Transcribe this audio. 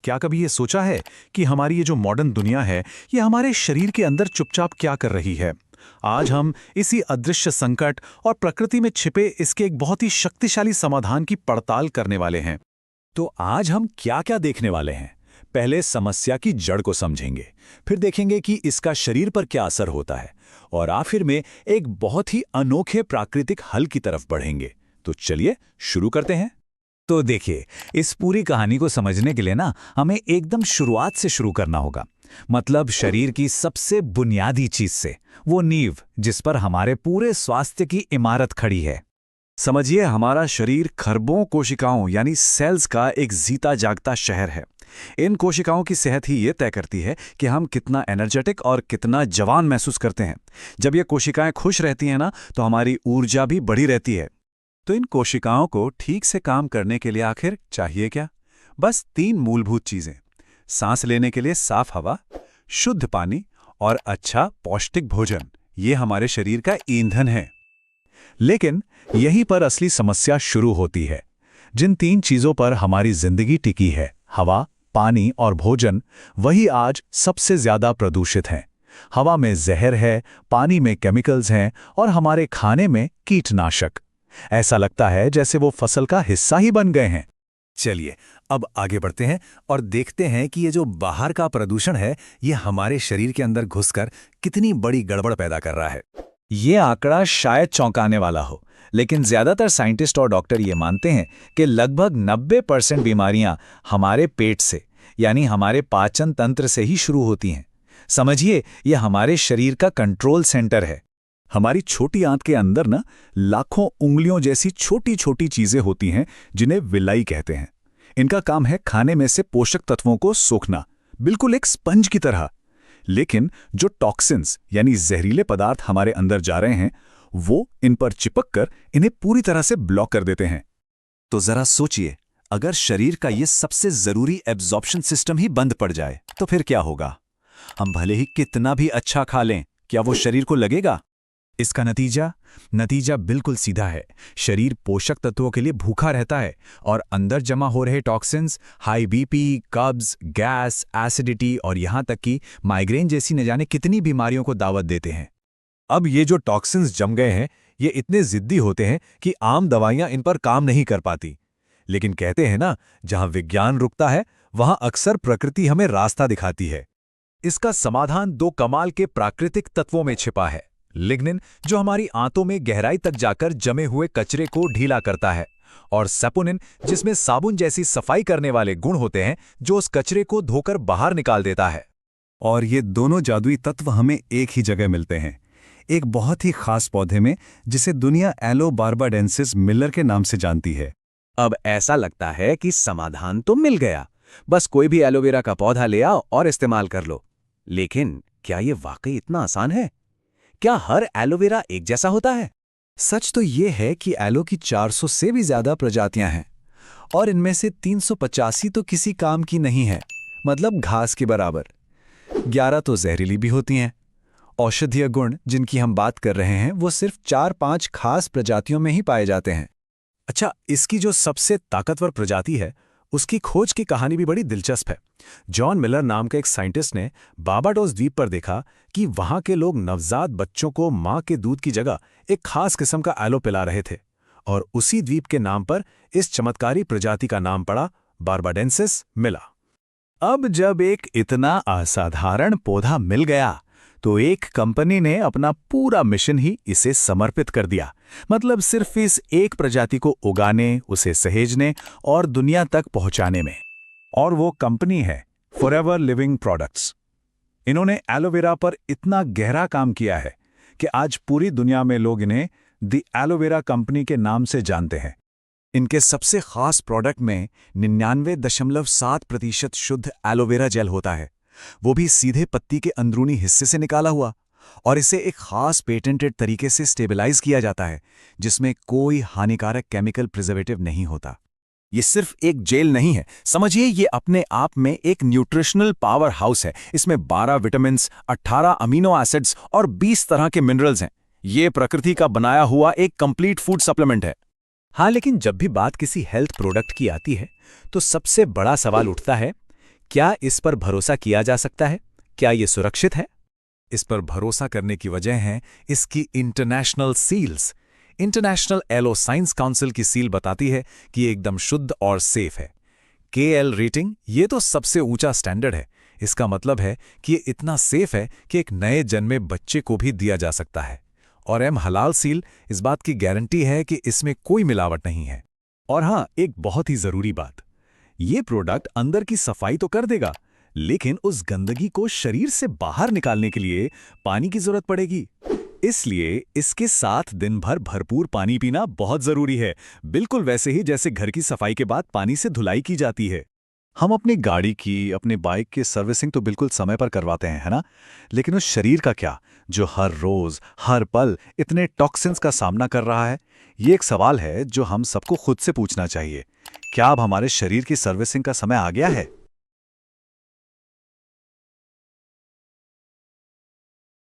क्या कभी ये सोचा है कि हमारी ये जो मॉडर्न दुनिया है, ये हमारे शरीर के अंदर चुपचाप क्या कर रही है? आज हम इसी अदृश्य संकट और प्रकृति में छिपे इसके एक बहुत ही शक्तिशाली समाधान की पड़ताल करने वाले हैं। तो आज हम क्या क्या देखने वाले हैं? पहले समस्या की जड़ को समझेंगे, फिर देखेंगे कि इसका शरीर पर क्या असर होता है, और आखिर में एक बहुत ही अनोखे प्राकृतिक हल की तरफ बढ़ेंगे। तो चलिए शुरू करते हैं। तो देखिए, इस पूरी कहानी को समझने के लिए ना हमें एकदम शुरुआत से शुरू करना होगा। मतलब शरीर की सबसे बुनियादी चीज से, वो नींव जिस पर हमारे पूरे स्वास्थ्य की इमारत खड़ी है। समझिए, हमारा शरीर खरबों कोशिकाओं यानी सेल्स का एक जीता जागता शहर है। इन कोशिकाओं की सेहत ही ये तय करती है कि हम कितना एनर्जेटिक और कितना जवान महसूस करते हैं। जब ये कोशिकाएं खुश रहती हैं ना, तो हमारी ऊर्जा भी बढ़ी रहती है। तो इन कोशिकाओं को ठीक से काम करने के लिए आखिर चाहिए क्या? बस 3 मूलभूत चीजें: सांस लेने के लिए साफ हवा, शुद्ध पानी और अच्छा पौष्टिक भोजन। ये हमारे शरीर का ईंधन है। लेकिन यहीं पर असली समस्या शुरू होती है। जिन 3 चीजों पर हमारी जिंदगी टिकी है, हवा, पानी और भोजन, वही आज सबसे ज्यादा प्रदूषित हैं। हवा में जहर है, पानी में केमिकल्स हैं और हमारे खाने में कीटनाशक। ऐसा लगता है जैसे वो फसल का हिस्सा ही बन गए हैं। चलिए अब आगे बढ़ते हैं और देखते हैं कि ये जो बाहर का प्रदूषण है, ये हमारे शरीर के अंदर घुसकर कितनी बड़ी गड़बड़ पैदा कर रहा है। ये आंकड़ा शायद चौंकाने वाला हो, लेकिन ज्यादातर साइंटिस्ट और डॉक्टर ये मानते हैं कि लगभग 90% बीमारियां हमारे पेट से, यानी हमारे पाचन तंत्र से ही शुरू होती हैं। समझिए, ये हमारे शरीर का कंट्रोल सेंटर है। हमारी छोटी आंत के अंदर ना लाखों उंगलियों जैसी छोटी छोटी चीजें होती हैं, जिन्हें विलाई कहते हैं। इनका काम है खाने में से पोषक तत्वों को सोखना, बिल्कुल एक स्पंज की तरह। लेकिन जो टॉक्सिन्स यानी जहरीले पदार्थ हमारे अंदर जा रहे हैं, वो इन पर चिपककर इन्हें पूरी तरह से ब्लॉक कर देते हैं। तो जरा सोचिए, अगर शरीर का ये सबसे जरूरी एब्जॉर्प्शन सिस्टम ही बंद पड़ जाए तो फिर क्या होगा? हम भले ही कितना भी अच्छा खा लें, क्या वो शरीर को लगेगा? इसका नतीजा बिल्कुल सीधा है। शरीर पोषक तत्वों के लिए भूखा रहता है और अंदर जमा हो रहे टॉक्सिन्स हाई बीपी, कब्ज, गैस, एसिडिटी और यहां तक कि माइग्रेन जैसी न जाने कितनी बीमारियों को दावत देते हैं। अब ये जो टॉक्सिन्स जम गए हैं, ये इतने जिद्दी होते हैं कि आम दवाइयां इन पर काम नहीं कर पाती। लेकिन कहते हैं ना, जहां विज्ञान रुकता है वहां अक्सर प्रकृति हमें रास्ता दिखाती है। इसका समाधान 2 कमाल के प्राकृतिक तत्वों में छिपा है। लिग्निन, जो हमारी आंतों में गहराई तक जाकर जमे हुए कचरे को ढीला करता है, और सैपोनिन, जिसमें साबुन जैसी सफाई करने वाले गुण होते हैं, जो उस कचरे को धोकर बाहर निकाल देता है। और ये दोनों जादुई तत्व हमें एक ही जगह मिलते हैं, एक बहुत ही खास पौधे में, जिसे दुनिया एलो बार्बाडेंसिस मिलर के नाम से जानती है। अब ऐसा लगता है कि समाधान तो मिल गया, बस कोई भी एलोवेरा का पौधा ले आओ और इस्तेमाल कर लो। लेकिन क्या ये वाकई इतना आसान है? क्या हर एलोवेरा एक जैसा होता है? सच तो ये है कि एलो की 400 से भी ज्यादा प्रजातियां हैं, और इनमें से 385 तो किसी काम की नहीं है, मतलब घास के बराबर। 11 तो जहरीली भी होती हैं। औषधीय गुण जिनकी हम बात कर रहे हैं, वो सिर्फ 4-5 खास प्रजातियों में ही पाए जाते हैं। अच्छा, इसकी जो सबसे ताकतवर प्रजाति है, उसकी खोज की कहानी भी बड़ी दिलचस्प है। जॉन मिलर नाम के एक साइंटिस्ट ने बाबाडोस द्वीप पर देखा कि वहां के लोग नवजात बच्चों को मां के दूध की जगह एक खास किस्म का एलो पिला रहे थे, और उसी द्वीप के नाम पर इस चमत्कारी प्रजाति का नाम पड़ा बार्बाडेंसिस मिला। अब जब एक इतना असाधारण पौधा मिल गया, तो एक कंपनी ने अपना पूरा मिशन ही इसे समर्पित कर दिया। मतलब सिर्फ इस एक प्रजाति को उगाने, उसे सहेजने और दुनिया तक पहुंचाने में। और वो कंपनी है फॉरएवर लिविंग प्रोडक्ट्स। इन्होंने एलोवेरा पर इतना गहरा काम किया है कि आज पूरी दुनिया में लोग इन्हें द एलोवेरा कंपनी के नाम से जानते हैं। इनके सबसे खास प्रोडक्ट में 99.7% शुद्ध एलोवेरा जेल होता है, वो भी सीधे पत्ती के अंदरूनी हिस्से से निकाला हुआ, और इसे एक खास पेटेंटेड तरीके से स्टेबलाइज किया जाता है, जिसमें कोई हानिकारक केमिकल प्रिजर्वेटिव नहीं होता। ये सिर्फ एक जेल नहीं है, समझिए ये अपने आप में एक न्यूट्रिशनल पावर हाउस है। इसमें 12 विटामिन्स, 18 अमीनो एसिड्स और 20 तरह के मिनरल्स हैं। ये प्रकृति का बनाया हुआ एक कंप्लीट फूड सप्लीमेंट है। हाँ, लेकिन जब भी बात किसी हेल्थ प्रोडक्ट की आती है, तो सबसे बड़ा सवाल उठता है क्या इस पर भरोसा किया जा सकता है? क्या ये सुरक्षित है? इस पर भरोसा करने की वजह है इसकी international seals. International aloe science council की सील बताती है कि ये एकदम शुद्ध और सेफ है। KL रेटिंग ये तो सबसे ऊंचा स्टैंडर्ड है। इसका मतलब है कि ये इतना सेफ है कि एक नए जन्मे बच्चे को भी दिया जा सकता है। और M हलाल सील इस बात की गारंटी है कि इसमें कोई मिलावट नहीं है। और हाँ, एक बहुत ही जरूरी बात, ये प्रोडक्ट अंदर की सफाई तो कर देगा, लेकिन उस गंदगी को शरीर से बाहर निकालने के लिए पानी की जरूरत पड़ेगी। इसलिए इसके साथ दिन भर भरपूर पानी पीना बहुत जरूरी है, बिल्कुल वैसे ही जैसे घर की सफाई के बाद पानी से धुलाई की जाती है। हम अपनी गाड़ी की, अपने बाइक की सर्विसिंग तो बिल्कुल समय पर करवाते हैं, है ना? लेकिन उस शरीर का क्या, जो हर रोज, हर पल इतने टॉक्सिन्स का सामना कर रहा है? ये एक सवाल है जो हम सबको खुद से पूछना चाहिए। क्या अब हमारे शरीर की सर्विसिंग का समय आ गया है?